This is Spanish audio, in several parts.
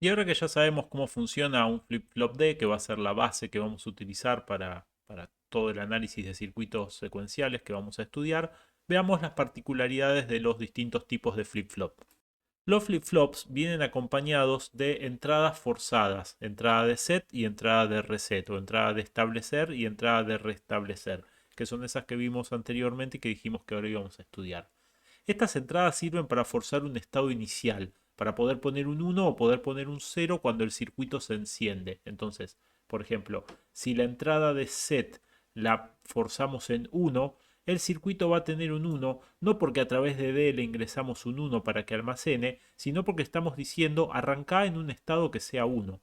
Y ahora que ya sabemos cómo funciona un flip-flop D, que va a ser la base que vamos a utilizar para todo el análisis de circuitos secuenciales que vamos a estudiar, veamos las particularidades de los distintos tipos de flip-flop. Los flip-flops vienen acompañados de entradas forzadas, entrada de set y entrada de reset, o entrada de establecer y entrada de restablecer, que son esas que vimos anteriormente y que dijimos que ahora íbamos a estudiar. Estas entradas sirven para forzar un estado inicial, para poder poner un 1 o poder poner un 0 cuando el circuito se enciende. Entonces, por ejemplo, si la entrada de set la forzamos en 1, el circuito va a tener un 1, no porque a través de D le ingresamos un 1 para que almacene, sino porque estamos diciendo arranca en un estado que sea 1.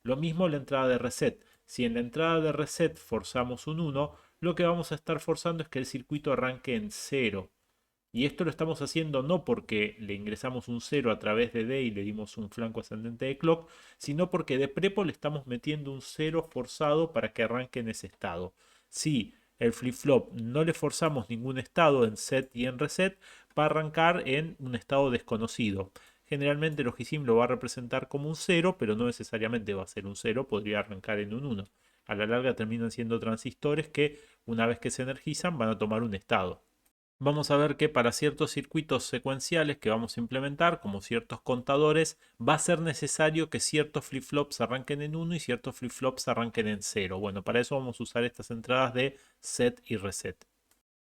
Lo mismo la entrada de reset. Si en la entrada de reset forzamos un 1, lo que vamos a estar forzando es que el circuito arranque en 0. Y esto lo estamos haciendo no porque le ingresamos un 0 a través de D y le dimos un flanco ascendente de clock, sino porque de prepo le estamos metiendo un 0 forzado para que arranque en ese estado. Si el flip-flop no le forzamos ningún estado en set y en reset, va a arrancar en un estado desconocido. Generalmente el Logisim lo va a representar como un 0, pero no necesariamente va a ser un 0, podría arrancar en un 1. A la larga terminan siendo transistores que una vez que se energizan van a tomar un estado. Vamos a ver que para ciertos circuitos secuenciales que vamos a implementar, como ciertos contadores, va a ser necesario que ciertos flip-flops arranquen en 1 y ciertos flip-flops arranquen en 0. Bueno, para eso vamos a usar estas entradas de set y reset.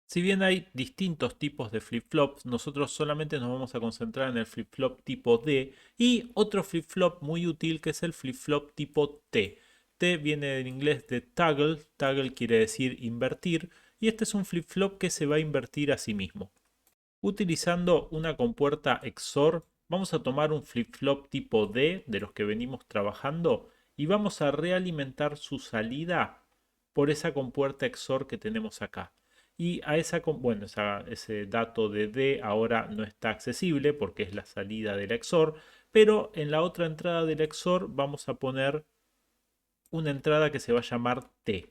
Si bien hay distintos tipos de flip-flops, nosotros solamente nos vamos a concentrar en el flip-flop tipo D y otro flip-flop muy útil que es el flip-flop tipo T. T viene del inglés de toggle, toggle quiere decir invertir, y este es un flip-flop que se va a invertir a sí mismo. Utilizando una compuerta XOR, vamos a tomar un flip-flop tipo D de los que venimos trabajando y vamos a realimentar su salida por esa compuerta XOR que tenemos acá. Y a bueno, ese dato de D ahora no está accesible porque es la salida del XOR, pero en la otra entrada del XOR vamos a poner una entrada que se va a llamar T.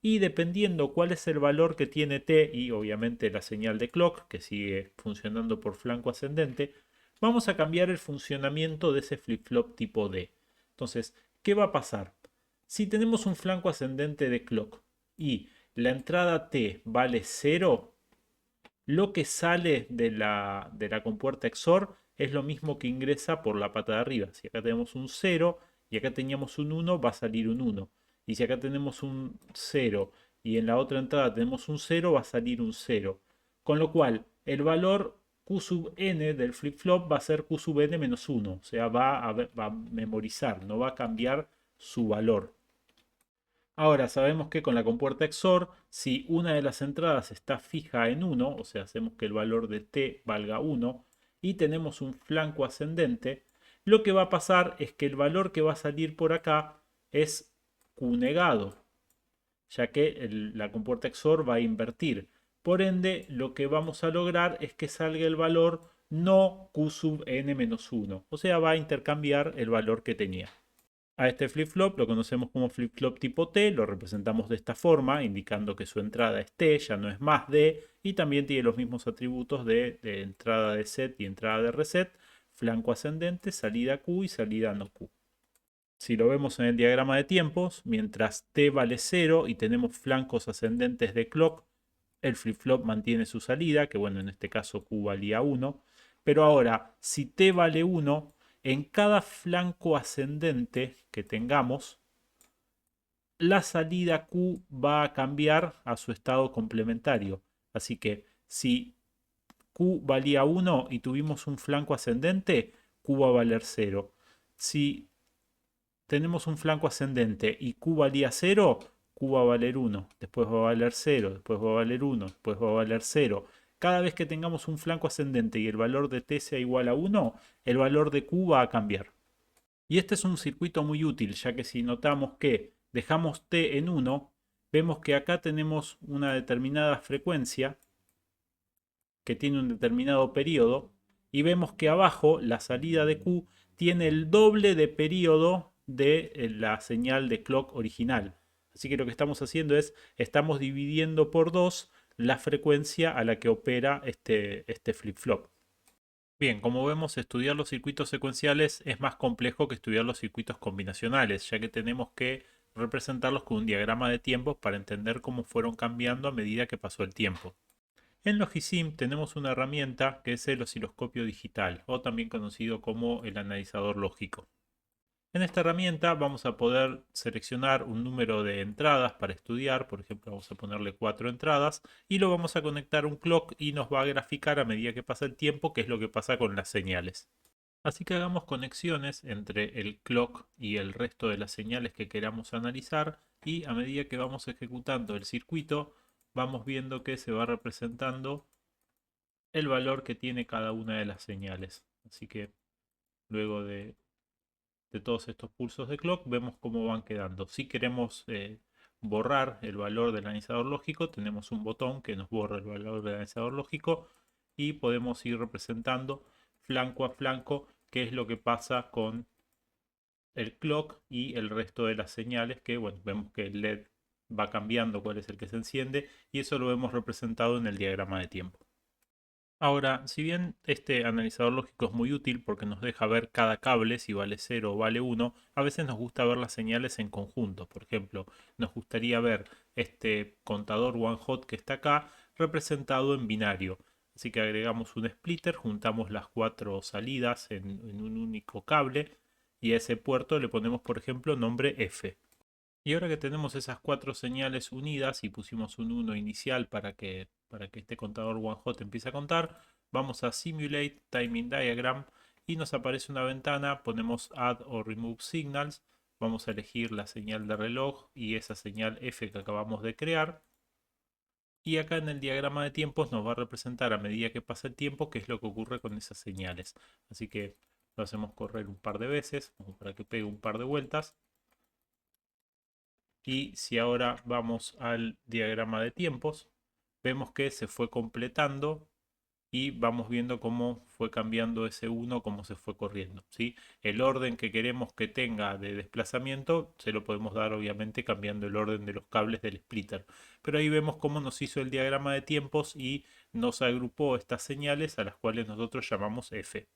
Y dependiendo cuál es el valor que tiene T y obviamente la señal de clock que sigue funcionando por flanco ascendente, vamos a cambiar el funcionamiento de ese flip-flop tipo D. Entonces, ¿qué va a pasar? Si tenemos un flanco ascendente de clock y la entrada T vale 0, lo que sale de la compuerta XOR es lo mismo que ingresa por la pata de arriba. Si acá tenemos un 0 y acá teníamos un 1, va a salir un 1. Y si acá tenemos un 0 y en la otra entrada tenemos un 0, va a salir un 0. Con lo cual, el valor Q sub n del flip-flop va a ser Q sub n menos 1. O sea, va a memorizar, no va a cambiar su valor. Ahora sabemos que con la compuerta XOR, si una de las entradas está fija en 1, o sea, hacemos que el valor de t valga 1, y tenemos un flanco ascendente, lo que va a pasar es que el valor que va a salir por acá es q negado, ya que la compuerta XOR va a invertir. Por ende, lo que vamos a lograr es que salga el valor no q sub n menos 1, o sea, va a intercambiar el valor que tenía. A este flip-flop lo conocemos como flip-flop tipo T, lo representamos de esta forma, indicando que su entrada es T, ya no es más D, y también tiene los mismos atributos de entrada de set y entrada de reset, flanco ascendente, salida Q y salida no Q. Si lo vemos en el diagrama de tiempos, mientras T vale 0 y tenemos flancos ascendentes de clock, el flip-flop mantiene su salida, que bueno, en este caso Q valía 1. Pero ahora, si T vale 1, en cada flanco ascendente que tengamos, la salida Q va a cambiar a su estado complementario. Así que si Q valía 1 y tuvimos un flanco ascendente, Q va a valer 0. Si tenemos un flanco ascendente y Q valía 0, Q va a valer 1, después va a valer 0, después va a valer 1, después va a valer 0. Cada vez que tengamos un flanco ascendente y el valor de t sea igual a 1, el valor de Q va a cambiar. Y este es un circuito muy útil, ya que si notamos que dejamos t en 1, vemos que acá tenemos una determinada frecuencia que tiene un determinado periodo y vemos que abajo la salida de Q tiene el doble de periodo de la señal de clock original. Así que lo que estamos haciendo es, estamos dividiendo por 2 la frecuencia a la que opera este flip-flop. Bien, como vemos, estudiar los circuitos secuenciales es más complejo que estudiar los circuitos combinacionales, ya que tenemos que representarlos con un diagrama de tiempos para entender cómo fueron cambiando a medida que pasó el tiempo. En Logisim tenemos una herramienta que es el osciloscopio digital, o también conocido como el analizador lógico. En esta herramienta vamos a poder seleccionar un número de entradas para estudiar, por ejemplo vamos a ponerle 4 entradas y lo vamos a conectar a un clock y nos va a graficar a medida que pasa el tiempo qué es lo que pasa con las señales. Así que hagamos conexiones entre el clock y el resto de las señales que queramos analizar y a medida que vamos ejecutando el circuito vamos viendo que se va representando el valor que tiene cada una de las señales. Así que luego de todos estos pulsos de clock, vemos cómo van quedando. Si queremos borrar el valor del analizador lógico, tenemos un botón que nos borra el valor del analizador lógico y podemos ir representando flanco a flanco qué es lo que pasa con el clock y el resto de las señales que, bueno, vemos que el LED va cambiando cuál es el que se enciende y eso lo hemos representado en el diagrama de tiempo. Ahora, si bien este analizador lógico es muy útil porque nos deja ver cada cable si vale 0 o vale 1, a veces nos gusta ver las señales en conjunto. Por ejemplo, nos gustaría ver este contador one hot que está acá representado en binario. Así que agregamos un splitter, juntamos las 4 salidas en un único cable y a ese puerto le ponemos, por ejemplo, nombre F. Y ahora que tenemos esas 4 señales unidas y pusimos un 1 inicial para que este contador one hot empiece a contar, vamos a Simulate Timing Diagram y nos aparece una ventana, ponemos Add o Remove Signals, vamos a elegir la señal de reloj y esa señal F que acabamos de crear. Y acá en el diagrama de tiempos nos va a representar a medida que pasa el tiempo qué es lo que ocurre con esas señales. Así que lo hacemos correr un par de veces, como para que pegue un par de vueltas. Y si ahora vamos al diagrama de tiempos, vemos que se fue completando y vamos viendo cómo fue cambiando ese 1, cómo se fue corriendo, ¿sí? El orden que queremos que tenga de desplazamiento se lo podemos dar obviamente cambiando el orden de los cables del splitter. Pero ahí vemos cómo nos hizo el diagrama de tiempos y nos agrupó estas señales a las cuales nosotros llamamos F.